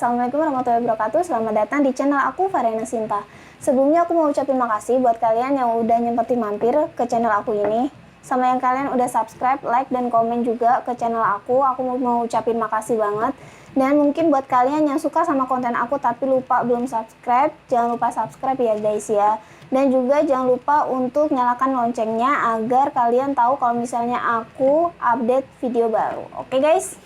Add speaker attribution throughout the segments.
Speaker 1: Assalamualaikum warahmatullahi wabarakatuh. Selamat datang di channel aku, Farena Sinta. Sebelumnya aku mau ucapin makasih buat kalian yang udah nyempetin mampir ke channel aku ini. Sama yang kalian udah subscribe, like, dan komen juga ke channel aku mau ucapin makasih banget. Dan mungkin buat kalian yang suka sama konten aku tapi lupa belum subscribe, jangan lupa subscribe ya guys ya. Dan juga jangan lupa untuk nyalakan loncengnya agar kalian tahu kalau misalnya aku update video baru. Oke guys?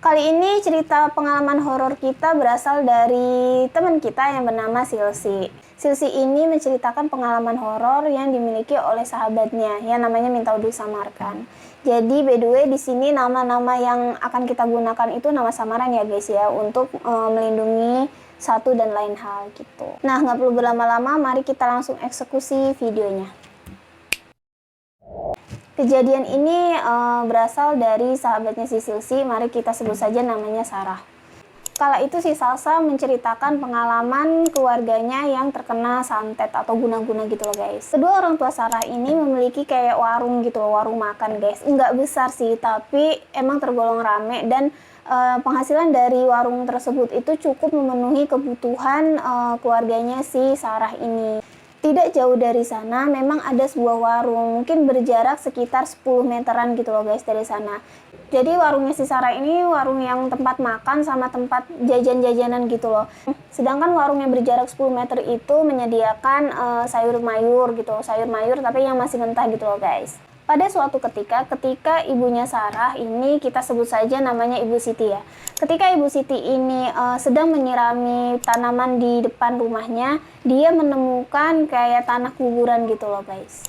Speaker 1: Kali ini cerita pengalaman horor kita berasal dari teman kita yang bernama Silsi. Silsi ini menceritakan pengalaman horor yang dimiliki oleh sahabatnya yang namanya Mintaudu Samarkan. Jadi by the way di sini nama-nama yang akan kita gunakan itu nama samaran ya guys ya, untuk melindungi satu dan lain hal gitu. Nah, nggak perlu berlama-lama, mari kita langsung eksekusi videonya. Kejadian ini berasal dari sahabatnya si Silsi, mari kita sebut saja namanya Sarah. Kala itu si Salsa menceritakan pengalaman keluarganya yang terkena santet atau guna-guna gitu loh guys. Kedua orang tua Sarah ini memiliki kayak warung gitu loh, warung makan guys. Nggak besar sih, tapi emang tergolong rame dan penghasilan dari warung tersebut itu cukup memenuhi kebutuhan keluarganya si Sarah ini. Tidak jauh dari sana memang ada sebuah warung, mungkin berjarak sekitar 10 meteran gitu loh guys dari sana. Jadi warungnya si Sarah ini warung yang tempat makan sama tempat jajan-jajanan gitu loh. Sedangkan warung yang berjarak 10 meter itu menyediakan sayur mayur gitu, sayur mayur tapi yang masih mentah gitu loh guys. Pada suatu ketika ibunya Sarah ini, kita sebut saja namanya Ibu Siti ya. Ketika Ibu Siti ini sedang menyirami tanaman di depan rumahnya, dia menemukan kayak tanah kuburan gitu loh guys.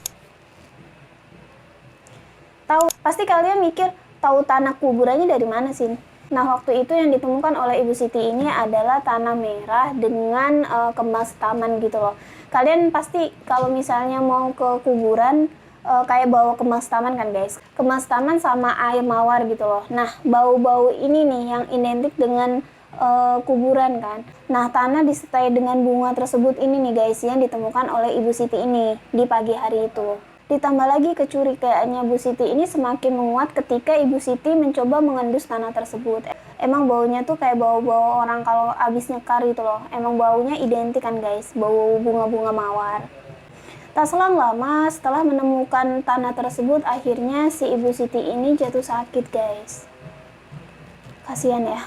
Speaker 1: Pasti kalian mikir, tahu tanah kuburannya dari mana sih? Nah, waktu itu yang ditemukan oleh Ibu Siti ini adalah tanah merah dengan kemas taman gitu loh. Kalian pasti kalau misalnya mau ke kuburan, kayak bawa kemas taman kan guys, kemas taman sama air mawar gitu loh. Nah, bau-bau ini nih yang identik dengan kuburan kan. Nah, tanah disertai dengan bunga tersebut ini nih guys yang ditemukan oleh Ibu Siti ini di pagi hari itu. Ditambah lagi kecurigaannya Bu Siti ini semakin menguat ketika Ibu Siti mencoba mengendus tanah tersebut. Emang baunya tuh kayak bau-bau orang kalau abis nyekar gitu loh. Emang baunya identik kan guys, bau bunga-bunga mawar. Tak selang lama setelah menemukan tanah tersebut, akhirnya si Ibu Siti ini jatuh sakit guys. Kasihan ya.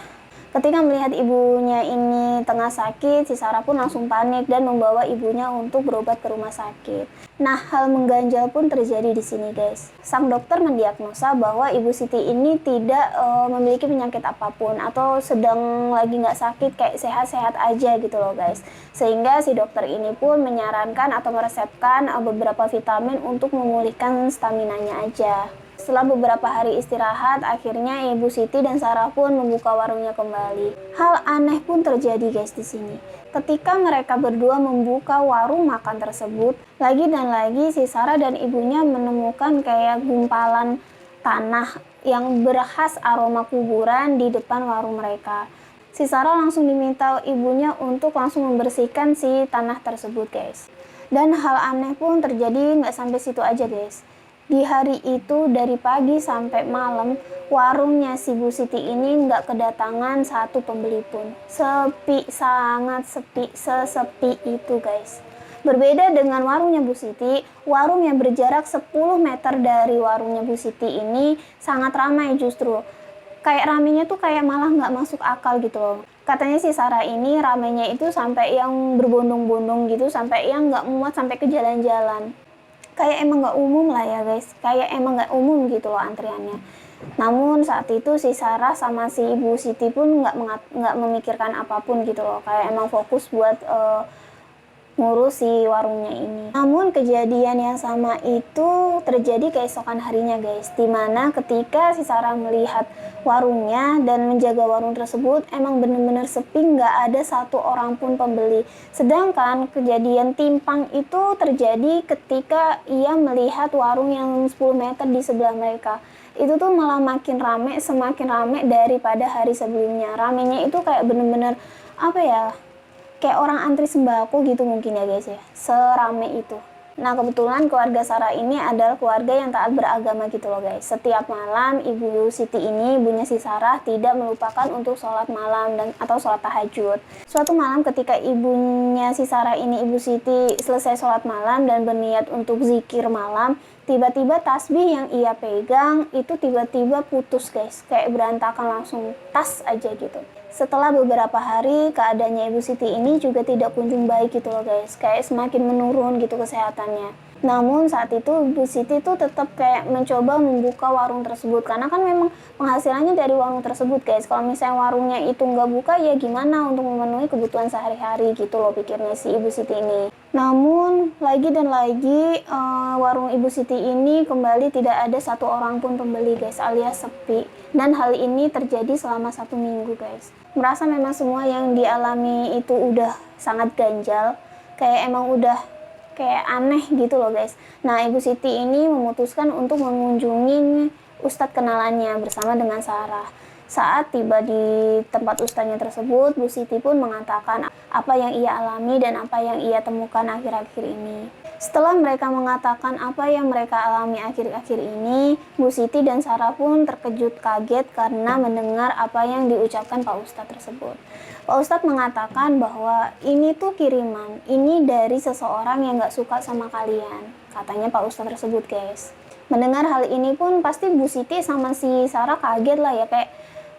Speaker 1: Ketika melihat ibunya ini tengah sakit, si Sarah pun langsung panik dan membawa ibunya untuk berobat ke rumah sakit. Nah, hal mengganjal pun terjadi di sini guys. Sang dokter mendiagnosa bahwa Ibu Siti ini tidak memiliki penyakit apapun atau sedang lagi nggak sakit, kayak sehat-sehat aja gitu loh guys. Sehingga si dokter ini pun menyarankan atau meresepkan beberapa vitamin untuk memulihkan staminanya aja. Setelah beberapa hari istirahat, akhirnya Ibu Siti dan Sarah pun membuka warungnya kembali. Hal aneh pun terjadi guys di sini. Ketika mereka berdua membuka warung makan tersebut, lagi dan lagi si Sarah dan ibunya menemukan kayak gumpalan tanah yang berkhas aroma kuburan di depan warung mereka. Si Sarah langsung diminta ibunya untuk langsung membersihkan si tanah tersebut guys. Dan hal aneh pun terjadi nggak sampai situ aja guys. Di hari itu dari pagi sampai malam warungnya si Bu Siti ini nggak kedatangan satu pembeli pun. Sepi, sangat sepi, sesepi itu guys. Berbeda dengan warungnya Bu Siti, warung yang berjarak 10 meter dari warungnya Bu Siti ini sangat ramai justru. Kayak ramainya tuh kayak malah nggak masuk akal gitu loh. Katanya si Sarah ini ramainya itu sampai yang berbondong-bondong gitu, sampai yang nggak muat sampai ke jalan-jalan. Kayak emang nggak umum lah ya guys, kayak emang nggak umum gitu loh antriannya. Namun saat itu si Sarah sama si Ibu Siti pun nggak memikirkan apapun gitu loh, kayak emang fokus buat ngurus si warungnya ini. Namun kejadian yang sama itu terjadi keesokan harinya guys, dimana ketika si Sarah melihat warungnya dan menjaga warung tersebut emang bener-bener sepi, nggak ada satu orang pun pembeli. Sedangkan kejadian timpang itu terjadi ketika ia melihat warung yang 10 meter di sebelah mereka. Itu tuh malah makin rame, semakin rame daripada hari sebelumnya. Ramenya itu kayak bener-bener apa ya, kayak orang antri sembako gitu mungkin ya guys ya, serame itu. Nah, kebetulan keluarga Sarah ini adalah keluarga yang taat beragama gitu loh guys. Setiap malam Ibu Siti ini, ibunya si Sarah, tidak melupakan untuk sholat malam dan atau sholat tahajud. Suatu malam ketika ibunya si Sarah ini, Ibu Siti, selesai sholat malam dan berniat untuk zikir malam, tiba-tiba tasbih yang ia pegang itu tiba-tiba putus guys. Kayak berantakan, langsung tas aja gitu. Setelah beberapa hari, keadaannya Ibu Siti ini juga tidak kunjung baik gitu loh guys. Kayak semakin menurun gitu kesehatannya. Namun saat itu Ibu Siti tuh tetap kayak mencoba membuka warung tersebut. Karena kan memang penghasilannya dari warung tersebut guys. Kalau misalnya warungnya itu nggak buka, ya gimana untuk memenuhi kebutuhan sehari-hari gitu loh pikirnya si Ibu Siti ini. Namun lagi dan lagi warung Ibu Siti ini kembali tidak ada satu orang pun pembeli guys, alias sepi. Dan hal ini terjadi selama 1 minggu guys. Merasa memang semua yang dialami itu udah sangat ganjal, kayak emang udah kayak aneh gitu loh guys. Nah, Ibu Siti ini memutuskan untuk mengunjungi ustadz kenalannya bersama dengan Sarah. Saat tiba di tempat ustadznya tersebut, Bu Siti pun mengatakan apa yang ia alami dan apa yang ia temukan akhir-akhir ini. Setelah mereka mengatakan apa yang mereka alami akhir-akhir ini, Bu Siti dan Sarah pun terkejut kaget karena mendengar apa yang diucapkan Pak Ustadz tersebut. Pak Ustadz mengatakan bahwa ini tuh kiriman, ini dari seseorang yang gak suka sama kalian, katanya Pak Ustadz tersebut guys. Mendengar hal ini pun pasti Bu Siti sama si Sarah kaget lah ya, kayak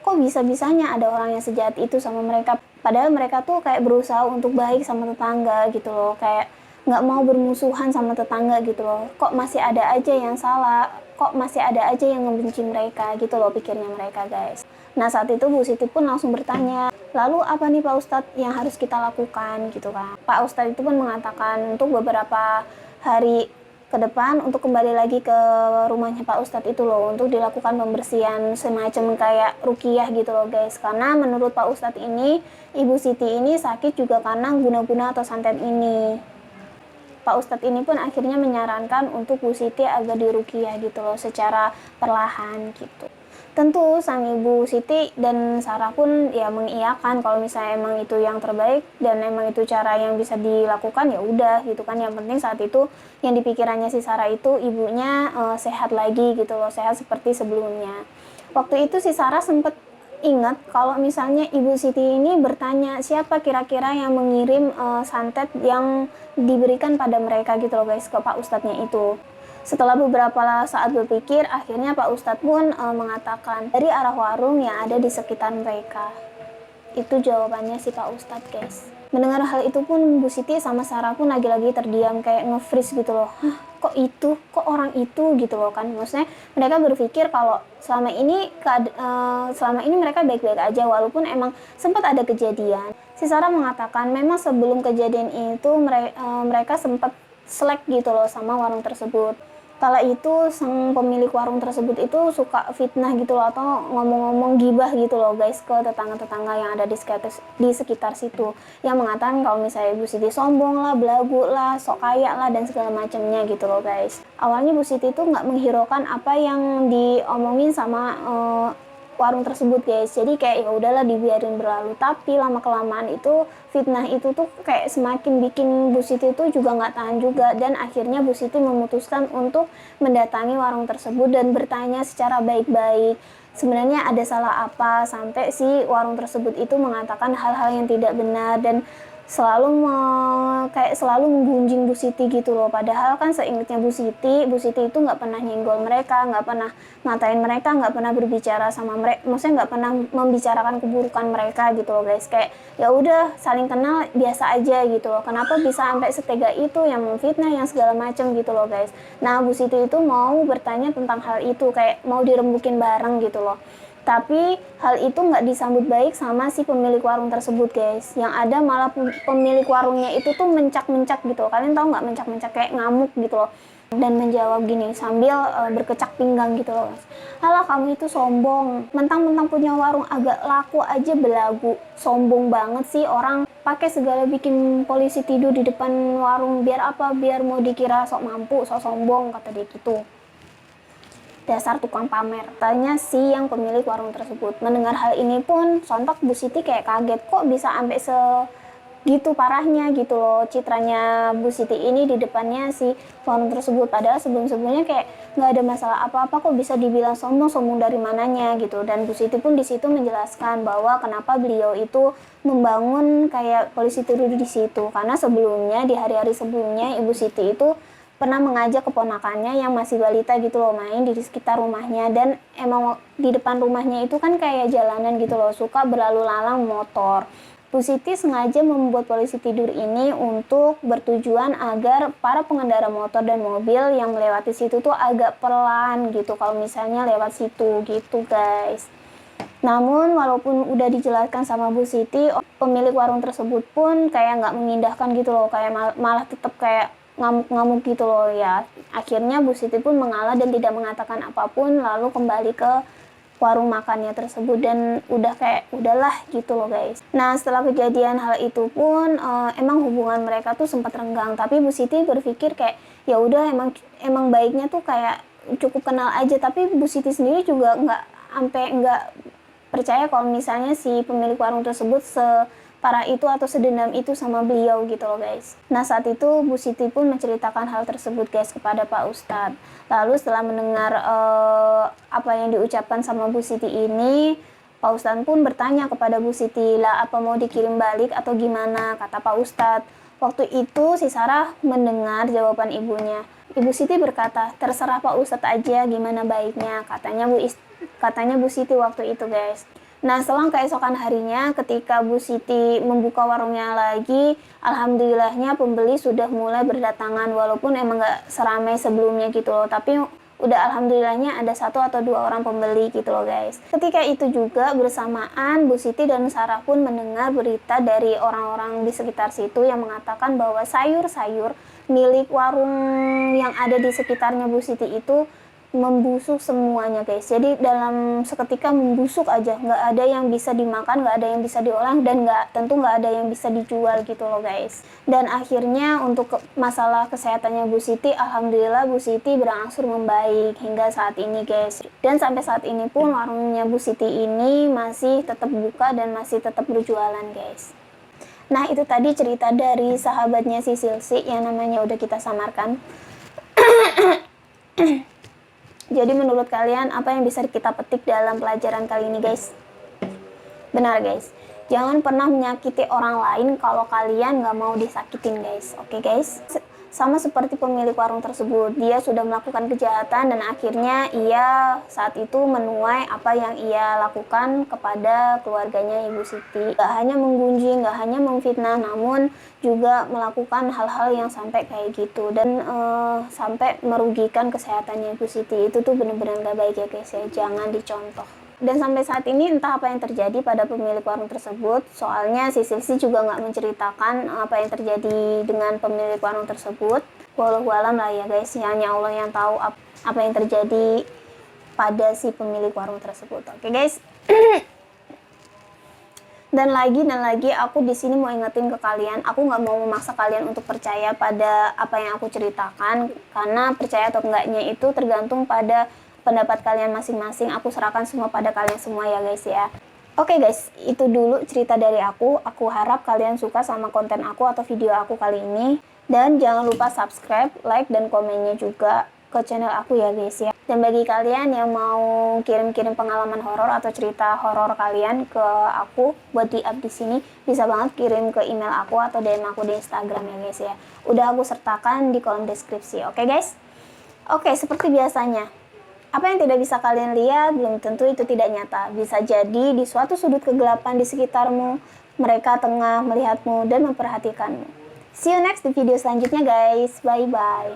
Speaker 1: kok bisa-bisanya ada orang yang sejahat itu sama mereka. Padahal mereka tuh kayak berusaha untuk baik sama tetangga gitu loh, kayak nggak mau bermusuhan sama tetangga gitu loh. Kok masih ada aja yang salah, kok masih ada aja yang membenci mereka gitu loh pikirnya mereka guys. Nah, saat itu Bu Siti pun langsung bertanya, lalu apa nih Pak Ustadz yang harus kita lakukan gitu kan. Pak Ustadz itu pun mengatakan untuk beberapa hari ke depan untuk kembali lagi ke rumahnya Pak Ustadz itu loh, untuk dilakukan pembersihan semacam kayak ruqyah gitu loh guys. Karena menurut Pak Ustadz ini, Ibu Siti ini sakit juga karena guna-guna atau santet ini. Pak Ustadz ini pun akhirnya menyarankan untuk Bu Siti agar diruqyah gitu loh, secara perlahan gitu. Tentu sang Ibu Siti dan Sarah pun ya mengiyakan kalau misalnya emang itu yang terbaik dan emang itu cara yang bisa dilakukan, ya udah gitu kan. Yang penting saat itu yang dipikirannya si Sarah itu ibunya sehat lagi gitu loh, sehat seperti sebelumnya. Waktu itu si Sarah sempat ingat kalau misalnya Ibu Siti ini bertanya siapa kira-kira yang mengirim santet yang diberikan pada mereka gitu loh guys, ke Pak Ustadznya itu. Setelah beberapa saat berpikir, akhirnya Pak Ustadz pun mengatakan dari arah warung yang ada di sekitar mereka. Itu jawabannya si Pak Ustadz guys. Mendengar hal itu pun Bu Siti sama Sarah pun lagi-lagi terdiam, kayak nge-freeze gitu loh. Hah, kok itu? Kok orang itu gitu loh kan. Maksudnya mereka berpikir kalau selama ini mereka baik-baik aja walaupun emang sempat ada kejadian. Si Sarah mengatakan memang sebelum kejadian itu mereka sempat selek gitu loh sama warung tersebut. Kala itu sang pemilik warung tersebut itu suka fitnah gitu loh, atau ngomong-ngomong gibah gitu loh guys ke tetangga-tetangga yang ada di sekitar situ, yang mengatakan kalau misalnya Bu Siti sombong lah, belagu lah, sok kaya lah dan segala macamnya gitu loh guys. Awalnya Bu Siti itu nggak menghiraukan apa yang diomongin sama warung tersebut guys, jadi kayak ya udahlah dibiarin berlalu. Tapi lama kelamaan itu fitnah itu tuh kayak semakin bikin Bu Siti itu juga nggak tahan juga, dan akhirnya Bu Siti memutuskan untuk mendatangi warung tersebut dan bertanya secara baik-baik sebenarnya ada salah apa sampai si warung tersebut itu mengatakan hal-hal yang tidak benar dan selalu menggunjing Bu Siti gitu loh. Padahal kan seingatnya Bu Siti itu nggak pernah nyenggol mereka, nggak pernah ngatain mereka, nggak pernah berbicara sama mereka, maksudnya nggak pernah membicarakan keburukan mereka gitu loh guys. Kayak ya udah saling kenal biasa aja gitu loh. Kenapa bisa sampai setega itu yang memfitnah yang segala macam gitu loh guys. Nah, Bu Siti itu mau bertanya tentang hal itu, kayak mau dirembukin bareng gitu loh. Tapi hal itu nggak disambut baik sama si pemilik warung tersebut guys. Yang ada malah pemilik warungnya itu tuh mencak-mencak gitu. Kalian tahu nggak mencak-mencak, kayak ngamuk gitu loh. Dan menjawab gini sambil berkecak pinggang gitu loh. Alah, kamu itu sombong. Mentang-mentang punya warung agak laku aja belagu. Sombong banget sih, orang pakai segala bikin polisi tidur di depan warung. Biar apa? Biar mau dikira sok mampu, sok sombong, kata dia gitu. Dasar tukang pamer, tanya si yang pemilik warung tersebut. Mendengar hal ini pun sontak Bu Siti kayak kaget, kok bisa sampai gitu parahnya gitu loh citranya Bu Siti ini di depannya si warung tersebut. Padahal sebelum-sebelumnya kayak nggak ada masalah apa-apa, kok bisa dibilang sombong dari mananya gitu. Dan Bu Siti pun di situ menjelaskan bahwa kenapa beliau itu membangun kayak polisi tidur di situ, karena sebelumnya di hari-hari sebelumnya Ibu Siti itu pernah mengajak keponakannya yang masih balita gitu loh main di sekitar rumahnya. Dan emang di depan rumahnya itu kan kayak jalanan gitu loh, suka berlalu lalang motor. Bu Siti sengaja membuat polisi tidur ini untuk bertujuan agar para pengendara motor dan mobil yang melewati situ tuh agak pelan gitu kalau misalnya lewat situ gitu guys. Namun walaupun udah dijelaskan sama Bu Siti, pemilik warung tersebut pun kayak nggak mengindahkan gitu loh, kayak malah tetap kayak ngamuk-ngamuk gitu loh ya. Akhirnya Bu Siti pun mengalah dan tidak mengatakan apapun, lalu kembali ke warung makannya tersebut dan udah kayak udahlah gitu loh guys. Nah setelah kejadian hal itu pun emang hubungan mereka tuh sempat renggang, tapi Bu Siti berpikir kayak ya udah emang baiknya tuh kayak cukup kenal aja. Tapi Bu Siti sendiri juga nggak percaya kalau misalnya si pemilik warung tersebut separah itu atau sedendam itu sama beliau gitu loh guys. Nah saat itu Bu Siti pun menceritakan hal tersebut guys kepada Pak Ustadz. Lalu setelah mendengar apa yang diucapkan sama Bu Siti ini, Pak Ustadz pun bertanya kepada Bu Siti, lah apa mau dikirim balik atau gimana? Kata Pak Ustadz. Waktu itu si Sarah mendengar jawaban ibunya. Ibu Siti berkata, terserah Pak Ustadz aja gimana baiknya, katanya Bu Siti waktu itu guys. Nah selang keesokan harinya ketika Bu Siti membuka warungnya lagi, alhamdulillahnya pembeli sudah mulai berdatangan, walaupun emang gak seramai sebelumnya gitu loh, tapi udah alhamdulillahnya ada 1 atau 2 orang pembeli gitu loh guys. Ketika itu juga bersamaan Bu Siti dan Sarah pun mendengar berita dari orang-orang di sekitar situ yang mengatakan bahwa sayur-sayur milik warung yang ada di sekitarnya Bu Siti itu membusuk semuanya guys. Jadi dalam seketika membusuk aja, nggak ada yang bisa dimakan, nggak ada yang bisa diolah, dan tentu nggak ada yang bisa dijual gitu loh guys. Dan akhirnya untuk masalah kesehatannya Bu Siti, alhamdulillah Bu Siti berangsur membaik hingga saat ini guys. Dan sampai saat ini pun warungnya Bu Siti ini masih tetap buka dan masih tetap berjualan guys. Nah itu tadi cerita dari sahabatnya si Silsi yang namanya udah kita samarkan. Jadi menurut kalian apa yang bisa kita petik dalam pelajaran kali ini guys? Benar guys, jangan pernah menyakiti orang lain kalau kalian nggak mau disakitin guys. Oke guys? Sama seperti pemilik warung tersebut, dia sudah melakukan kejahatan dan akhirnya ia saat itu menuai apa yang ia lakukan kepada keluarganya Ibu Siti. Gak hanya menggunjing, gak hanya memfitnah, namun juga melakukan hal-hal yang sampai kayak gitu dan sampai merugikan kesehatannya Ibu Siti. Itu tuh bener-bener gak baik ya guys ya, jangan dicontoh. Dan sampai saat ini entah apa yang terjadi pada pemilik warung tersebut, soalnya si Silsi juga nggak menceritakan apa yang terjadi dengan pemilik warung tersebut. Wallahualam lah ya guys, hanya Allah yang tahu apa yang terjadi pada si pemilik warung tersebut. Oke guys. Dan lagi aku di sini mau ingetin ke kalian, aku nggak mau memaksa kalian untuk percaya pada apa yang aku ceritakan, karena percaya atau enggaknya itu tergantung pada pendapat kalian masing-masing. Aku serahkan semua pada kalian semua ya guys ya. Oke guys, itu dulu cerita dari aku. Aku harap kalian suka sama konten aku atau video aku kali ini. Dan jangan lupa subscribe, like, dan komennya juga ke channel aku ya guys ya. Dan bagi kalian yang mau kirim-kirim pengalaman horor atau cerita horor kalian ke aku buat di-up di sini, bisa banget kirim ke email aku atau DM aku di Instagram ya guys ya. Udah aku sertakan di kolom deskripsi. Oke guys? Oke, seperti biasanya, apa yang tidak bisa kalian lihat belum tentu itu tidak nyata. Bisa jadi di suatu sudut kegelapan di sekitarmu, mereka tengah melihatmu dan memperhatikanmu. See you next di video selanjutnya guys. Bye-bye.